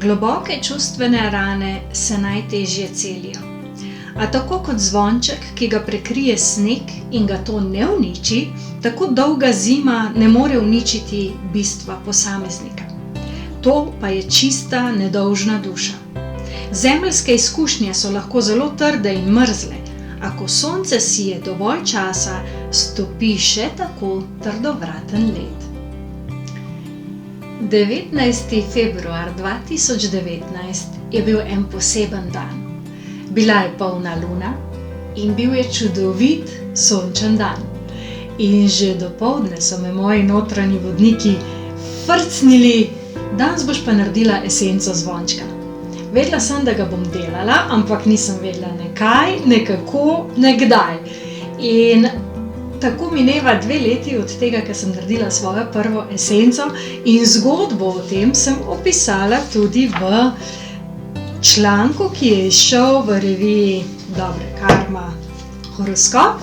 Globoke čustvene rane se najtežje celijo. A tako kot zvonček, ki ga prekrije sneg in ga to ne uniči, tako dolga zima ne more uničiti bistva posameznika. To pa je čista, nedolžna duša. Zemeljske izkušnje so lahko zelo trde in mrzle, a ko sonce sije dovolj časa, stopi še tako trdovraten led. 19. februar 2019 je bil en poseben dan. Bila je polna luna in bil je čudovit sončen dan. In že dopoldne so me moji notranji vodniki frcnili: danes boš pa naredila esenco zvončka. Vedela sem, da ga bom delala, ampak nisem vedela ne kaj, ne kako, ne kdaj. In tako mineva 2 leti od tega, ko sem naredila svojo prvo esenco, in zgodbo o tem sem opisala tudi v članku, ki je izšel v reviji Dobre karma horoskop.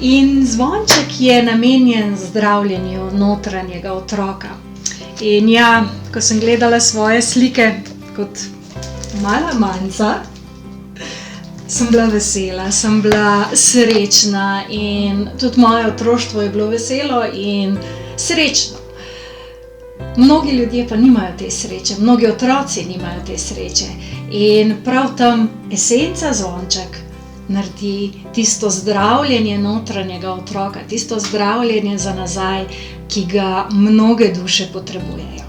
In zvonček je namenjen zdravljenju notranjega otroka. In ja, ko sem gledala svoje slike kot mala manjca, sem bila vesela, sem bila srečna in tudi moje otroštvo je bilo veselo in srečno. Mnogi ljudje pa nimajo te sreče, mnogi otroci nimajo te sreče in prav tam esenca zvonček naredi tisto zdravljenje notranjega otroka, tisto zdravljenje za nazaj, ki ga mnoge duše potrebujejo.